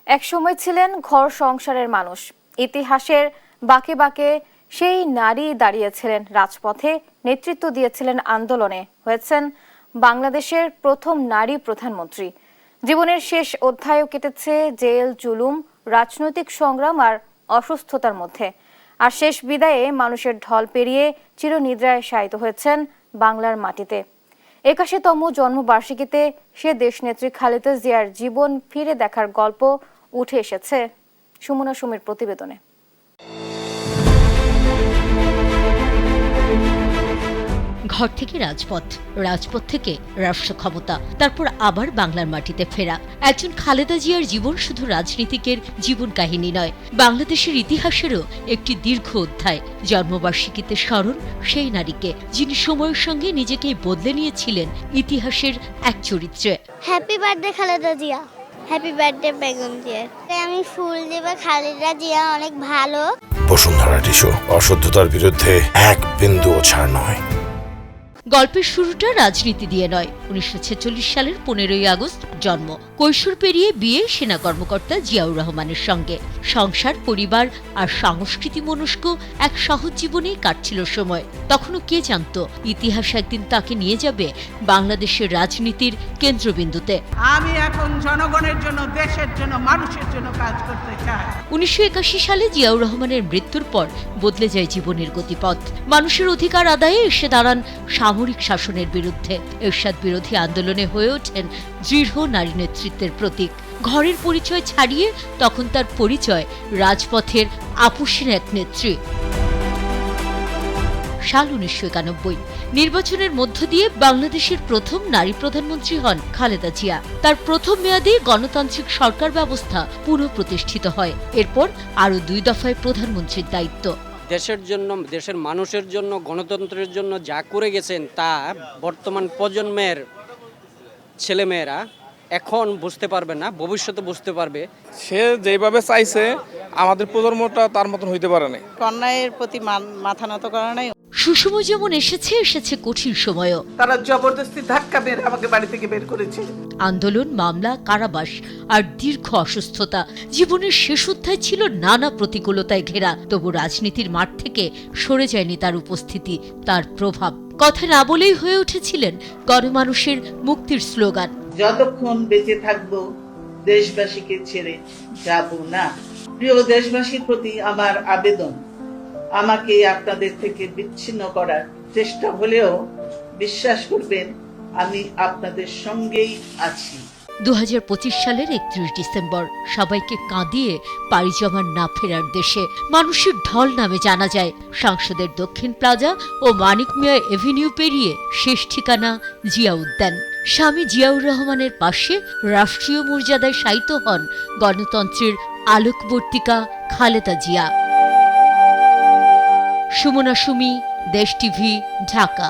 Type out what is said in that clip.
একসময় ছিলেন ঘর সংসারের মানুষ। ইতিহাসের বাঁকে বাঁকে সেই নারী দাঁড়িয়েছিলেন রাজপথে, নেতৃত্ব দিয়েছিলেন আন্দোলনে, হয়েছেন বাংলাদেশের প্রথম নারী প্রধানমন্ত্রী। জীবনের শেষ অধ্যায়ও কেটেছে জেল, জুলুম, রাজনৈতিক সংগ্রাম আর অসুস্থতার মধ্যে। আর শেষ বিদায়ে মানুষের ঢল পেরিয়ে চিরনিদ্রায় শায়িত হয়েছেন বাংলার মাটিতে। ৮১তম জন্মবার্ষিকীতে সে দেশনেত্রী খালেদা জিয়ার জীবন ফিরে দেখার গল্প উঠে এসেছে সুমনা সুমির প্রতিবেদনে। ঘর থেকে রাজপথ, রাজপথ থেকে রাষ্ট্র ক্ষমতা, তারপর আবার বাংলার মাটিতে ফেরা। একজন খালেদা জিয়ার জীবন শুধু রাজনীতিকের জীবন কাহিনী নয়, বাংলাদেশের ইতিহাসেরও একটি দীর্ঘ অধ্যায়। জন্মবার্ষিকীতে স্মরণ সেই নারীকে, যিনি সময়ের সঙ্গে নিজেকে বদলে নিয়েছিলেন ইতিহাসের এক চরিত্রে। Happy birthday Khaleda Zia. Happy birthday Begum Zia. আমি ফুল দেব। খালেদা জিয়া অনেক ভালো। বসুন্ধরা টিস্যু, অশুদ্ধতার বিরুদ্ধে এক বিন্দুও ছাড় নয়। গল্পের শুরুটা রাজনীতি দিয়ে নয়। ১৯৪৬ সালের ১৫ই আগস্ট জন্ম। কৈশোর পেরিয়ে বিয়ে সেনা কর্মকর্তা জিয়াউর রহমানের সঙ্গে। সংসার, পরিবার আর সংস্কৃতি মনস্ক এক সহজ জীবনেই কাটছিল সময়। তখনও কে জানত ইতিহাস একদিন তাকে নিয়ে যাবে বাংলাদেশের রাজনীতির কেন্দ্রবিন্দুতে। আমি এখন জনগণের জন্য, দেশের জন্য, মানুষের জন্য কাজ করতে চাই। ১৯৮১ সালে জিয়াউর রহমানের মৃত্যুর পর বদলে যায় জীবনের গতিপথ। মানুষের অধিকার আদায়ে এসে দাঁড়ান সামরিক শাসনের বিরুদ্ধে। এরশাদ বিরোধী আন্দোলনে হয়ে ওঠেন দৃঢ় নারী নেতৃত্বের প্রতীক। ঘরের পরিচয় ছাড়িয়ে তখন তার পরিচয় রাজপথের আপোষহীন এক নেত্রী। সাল ১৯৯১, নির্বাচনের মধ্য দিয়ে বাংলাদেশের প্রথম নারী প্রধানমন্ত্রী হন খালেদা জিয়া। তার প্রথম মেয়াদে গণতান্ত্রিক সরকার ব্যবস্থা পুনঃপ্রতিষ্ঠিত হয়। এরপর আরও ২ দফায় প্রধানমন্ত্রীর দায়িত্ব। দেশের জন্য, দেশের মানুষের জন্য, গণতন্ত্রের জন্য যা করে গেছেন তা বর্তমান প্রজন্মের ছেলেমেয়েরা এখন বুঝতে পারবে না, ভবিষ্যতে বুঝতে পারবে। সে যেভাবে চাইছে আমাদের প্রজন্মটা তার মতন হইতে পারে না। অন্যায়ের প্রতি মাথা নত করা নাই। সুসময় যেমন এসেছে কঠিন সময়ও। তারা জবরদস্তি ধাক্কা মেরে আমাকে বাড়ি থেকে বের করেছে। আন্দোলন, মামলা, কারাবাস আর দীর্ঘ অসুস্থতা জীবনের শেষ অধ্যায় ছিল নানা প্রতিকূলতায় ঘেরা। তবু রাজনীতির মাঠ থেকে সরে যায়নি তার উপস্থিতি, তার প্রভাব। কথা না বলেই হয়ে উঠেছিলেন গণমানুষের মুক্তির স্লোগান। যতক্ষণ বেঁচে থাকবো দেশবাসীকে ছেড়ে যাব না। প্রিয় দেশবাসীর প্রতি আমার আবেদন, আমাকে আপনাদের থেকে বিচ্ছিন্ন করার চেষ্টা হলেও বিশ্বাস করবেন আমি আপনাদের সঙ্গেই আছি। ২০২৫ সালের ৩১ ডিসেম্বর সবাইকে কাঁদিয়ে পাড়ি জমান না ফেরার দেশে মানুষের ঢল নামে জানা যায়। সংসদের দক্ষিণ প্লাজা ও মানিক মিয়া এভিনিউ পেরিয়ে শেষ ঠিকানা জিয়া উদ্যান। স্বামী জিয়াউর রহমানের পাশে রাষ্ট্রীয় মর্যাদায় শায়িত হন গণতন্ত্রের আলোকবর্তিকা খালেদা জিয়া। সুমনা সুমি, দেশ টিভি, ঢাকা।